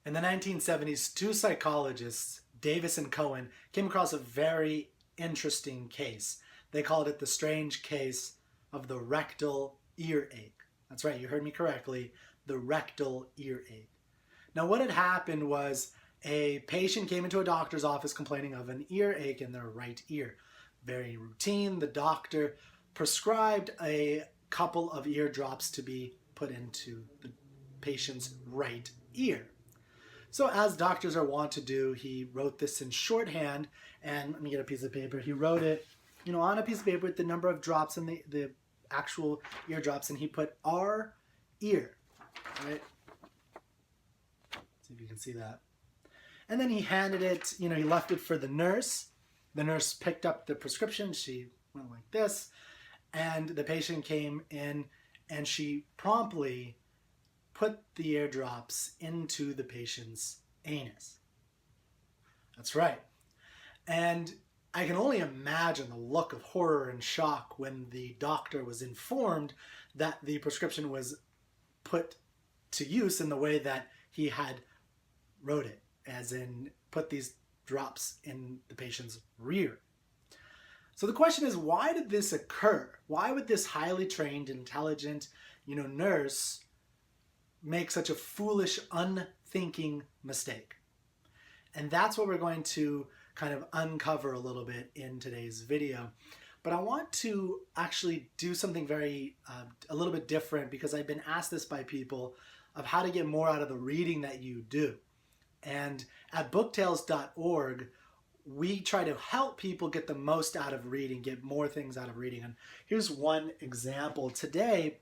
In the 1970s, two psychologists, Davis and Cohen, came across a very interesting case. They called it the strange case of the rectal earache. That's right, you heard me correctly, the rectal earache. Now what had happened was a patient came into a doctor's office complaining of an earache in their right ear. Very routine. The doctor prescribed a couple of eardrops to be put into the patient's right ear. So as doctors are wont to do, he wrote this in shorthand, and let me get a piece of paper. He wrote it, on a piece of paper with the number of drops and the actual eardrops, and he put R ear, right? See if you can see that. And then he handed it, he left it for the nurse. The nurse picked up the prescription. She went like this, and the patient came in, and she promptly put the eardrops into the patient's anus. That's right. And I can only imagine the look of horror and shock when the doctor was informed that the prescription was put to use in the way that he had wrote it, as in put these drops in the patient's rear. So the question is, why did this occur? Why would this highly trained, intelligent, nurse make such a foolish, unthinking mistake? And that's what we're going to kind of uncover a little bit in today's video. But I want to actually do something very, a little bit different, because I've been asked this by people of how to get more out of the reading that you do. And at booktales.org, we try to help people get the most out of reading, get more things out of reading. And here's one example. Today,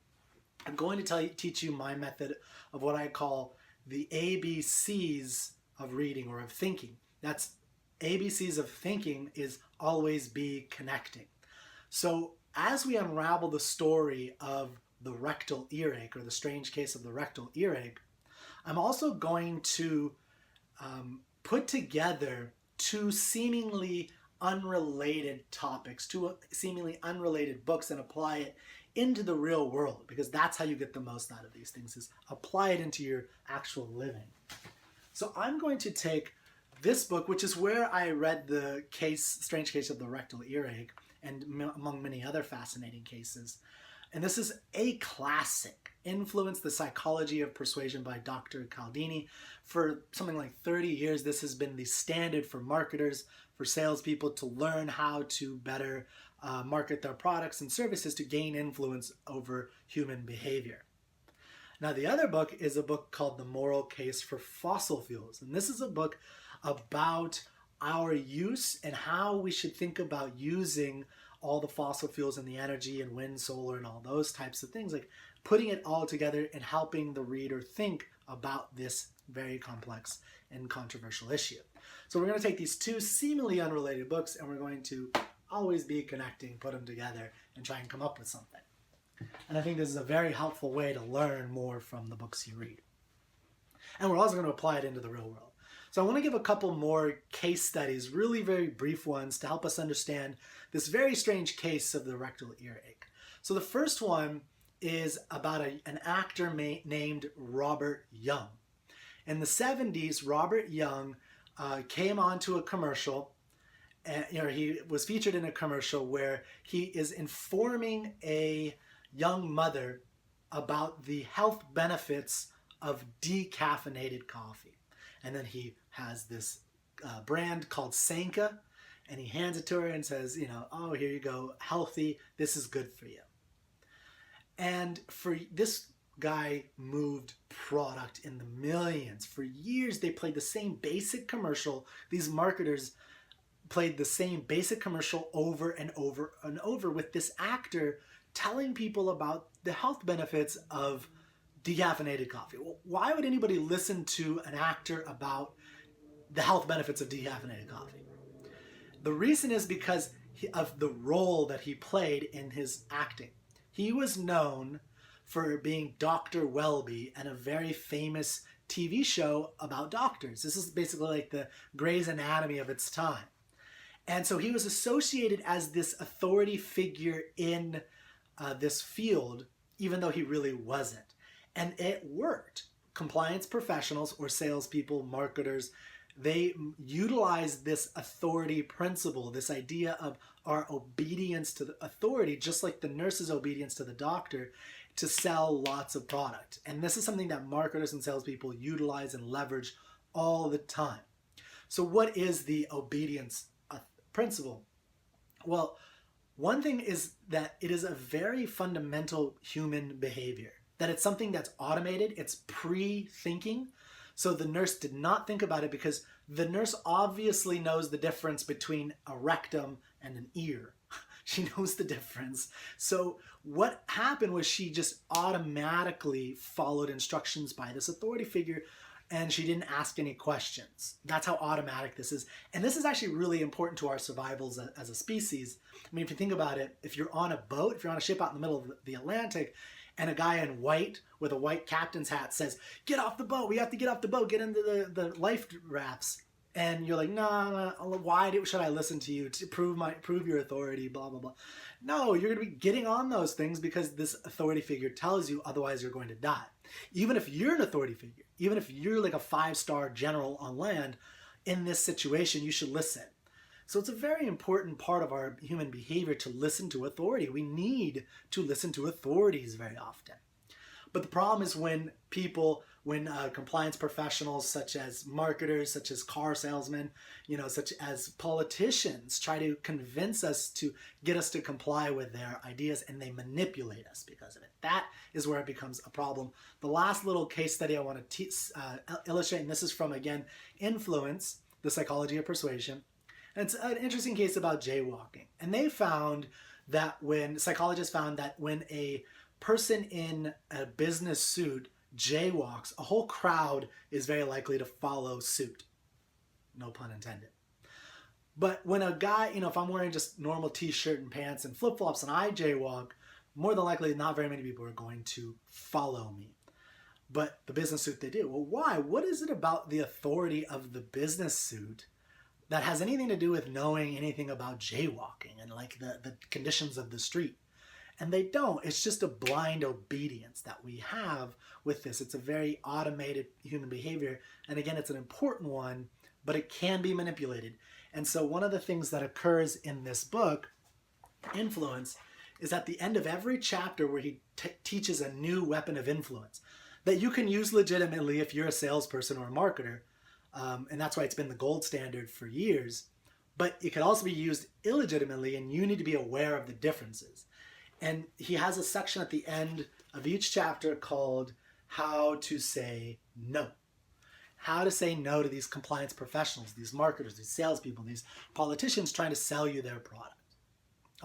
I'm going to teach you my method of what I call the ABCs of reading or of thinking. That's ABCs of thinking is always be connecting. So as we unravel the story of the rectal earache, or the strange case of the rectal earache, I'm also going to put together two seemingly unrelated topics, two seemingly unrelated books, and apply it into the real world, because that's how you get the most out of these things, is apply it into your actual living. So I'm going to take this book, which is where I read the strange case of the rectal earache, and among many other fascinating cases. And this is a classic, Influence, the Psychology of Persuasion by Dr. Cialdini. For something like 30 years, this has been the standard for marketers, for salespeople to learn how to better market their products and services to gain influence over human behavior. Now, the other book is a book called The Moral Case for Fossil Fuels. And this is a book about our use and how we should think about using all the fossil fuels and the energy and wind, solar, and all those types of things, like putting it all together and helping the reader think about this very complex and controversial issue. So we're going to take these two seemingly unrelated books, and we're going to always be connecting, put them together, and try and come up with something. And I think this is a very helpful way to learn more from the books you read. And we're also going to apply it into the real world. So I want to give a couple more case studies, really very brief ones, to help us understand this very strange case of the rectal earache. So the first one is about an actor named Robert Young. In the 70s, Robert Young came onto a commercial, and he was featured in a commercial where he is informing a young mother about the health benefits of decaffeinated coffee. And then he has this brand called Sanka, and he hands it to her and says, oh, here you go, healthy, this is good for you. And for this guy moved product in the millions. For years, they played the same basic commercial. These marketers played the same basic commercial over and over and over, with this actor telling people about the health benefits of decaffeinated coffee. Well, why would anybody listen to an actor about the health benefits of decaffeinated coffee? The reason is because of the role that he played in his acting. He was known for being Dr. Welby in a very famous TV show about doctors. This is basically like the Grey's Anatomy of its time. And so he was associated as this authority figure in this field, even though he really wasn't. And it worked. compliance professionals or salespeople, marketers, they utilize this authority principle, this idea of our obedience to the authority, just like the nurse's obedience to the doctor, to sell lots of product. And this is something that marketers and salespeople utilize and leverage all the time. So what is the obedience principle? Well, one thing is that it is a very fundamental human behavior, that it's something that's automated, it's pre-thinking. So the nurse did not think about it because the nurse obviously knows the difference between a rectum and an ear. She knows the difference. So what happened was she just automatically followed instructions by this authority figure, and she didn't ask any questions. That's how automatic this is. And this is actually really important to our survivals as a species. I mean, if you think about it, if you're on a boat, if you're on a ship out in the middle of the Atlantic, and a guy in white with a white captain's hat says, "Get off the boat, we have to get off the boat, get into the life rafts." And you're like, "No, why should I listen to you to prove your authority, blah, blah, blah." No, you're going to be getting on those things because this authority figure tells you, otherwise you're going to die. Even if you're an authority figure, even if you're like a 5-star general on land, in this situation, you should listen. So it's a very important part of our human behavior to listen to authority. We need to listen to authorities very often. But the problem is when compliance professionals such as marketers, such as car salesmen, such as politicians try to convince us to get us to comply with their ideas, and they manipulate us because of it. That is where it becomes a problem. The last little case study I want to illustrate, and this is from, again, Influence, The Psychology of Persuasion. And it's an interesting case about jaywalking. And they found that psychologists found that when a person in a business suit jaywalks, a whole crowd is very likely to follow suit. No pun intended. But when a guy, if I'm wearing just normal t-shirt and pants and flip-flops and I jaywalk, more than likely not very many people are going to follow me. But the business suit, they do. Well, why? What is it about the authority of the business suit that has anything to do with knowing anything about jaywalking and like the conditions of the street? And they don't. It's just a blind obedience that we have with this. It's a very automated human behavior. And again, it's an important one, but it can be manipulated. And so one of the things that occurs in this book, Influence, is at the end of every chapter where he teaches a new weapon of influence that you can use legitimately if you're a salesperson or a marketer. And that's why it's been the gold standard for years. But it can also be used illegitimately, and you need to be aware of the differences. And he has a section at the end of each chapter called How to Say No. How to say no to these compliance professionals, these marketers, these salespeople, these politicians trying to sell you their product.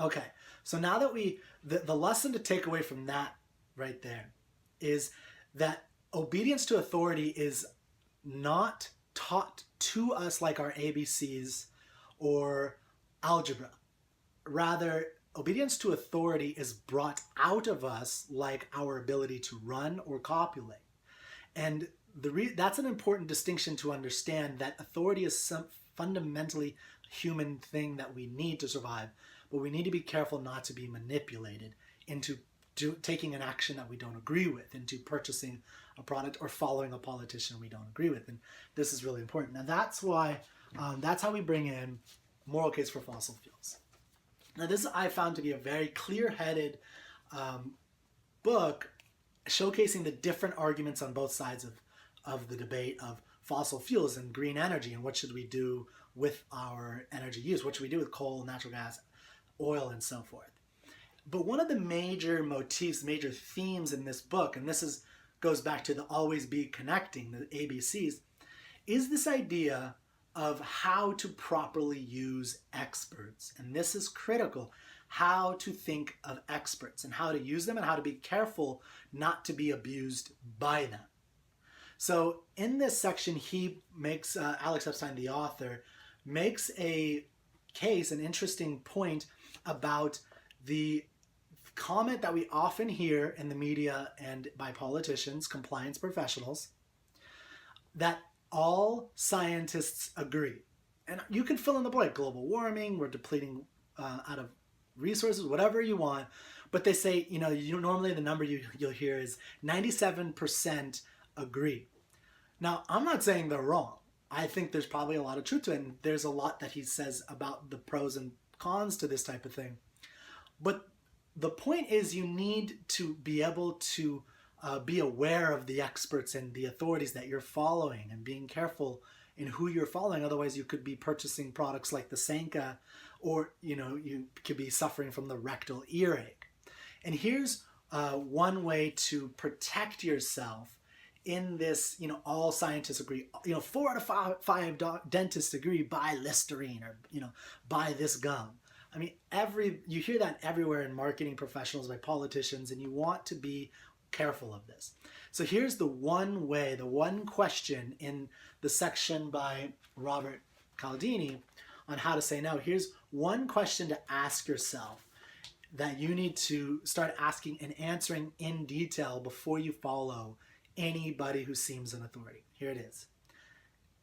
Okay, so now that the lesson to take away from that right there is that obedience to authority is not taught to us like our ABCs or algebra. Rather, obedience to authority is brought out of us like our ability to run or copulate. And that's an important distinction to understand, that authority is some fundamentally human thing that we need to survive, but we need to be careful not to be manipulated into taking an action that we don't agree with, into purchasing a product or following a politician we don't agree with. And this is really important. Now that's why, that's how we bring in Moral Case for Fossil Fuels. Now this I found to be a very clear-headed book showcasing the different arguments on both sides of the debate of fossil fuels and green energy, and what should we do with our energy use, what should we do with coal, natural gas, oil, and so forth. But one of the major motifs, major themes in this book, and this goes back to the always be connecting, the ABCs, is this idea of how to properly use experts. And this is critical, how to think of experts and how to use them and how to be careful not to be abused by them. So in this section, he makes, Alex Epstein, the author, makes a case, an interesting point about the comment that we often hear in the media and by politicians, compliance professionals, that all scientists agree. And you can fill in the blank, global warming, we're depleting out of resources, whatever you want. But they say, normally the number you'll hear is 97% agree. Now, I'm not saying they're wrong. I think there's probably a lot of truth to it, and there's a lot that he says about the pros and cons to this type of thing. But the point is, you need to be able to be aware of the experts and the authorities that you're following, and being careful in who you're following. Otherwise, you could be purchasing products like the Sanka, or you could be suffering from the rectal earache. And here's one way to protect yourself in this. All scientists agree. 4 out of 5 dentists agree, buy Listerine, or buy this gum. I mean, you hear that everywhere in marketing professionals, by politicians, and you want to be careful of this. So here's the one way, the one question in the section by Robert Cialdini on how to say no. Here's one question to ask yourself that you need to start asking and answering in detail before you follow anybody who seems an authority. Here it is.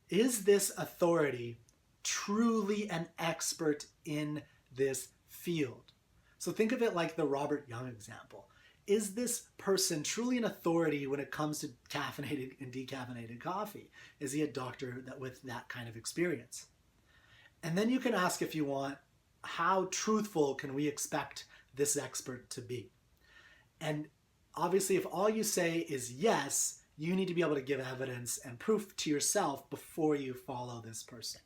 Is this authority truly an expert in this field? So think of it like the Robert Young example. Is this person truly an authority when it comes to caffeinated and decaffeinated coffee? Is he a doctor with that kind of experience? And then you can ask, if you want, how truthful can we expect this expert to be? And obviously, if all you say is yes, you need to be able to give evidence and proof to yourself before you follow this person.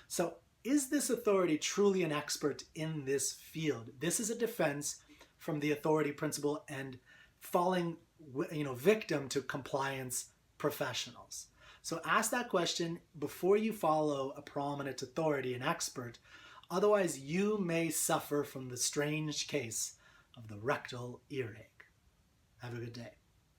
So is this authority truly an expert in this field? This is a defense from the authority principle and falling victim to compliance professionals. So ask that question before you follow a prominent authority, an expert. Otherwise, you may suffer from the strange case of the rectal earache. Have a good day.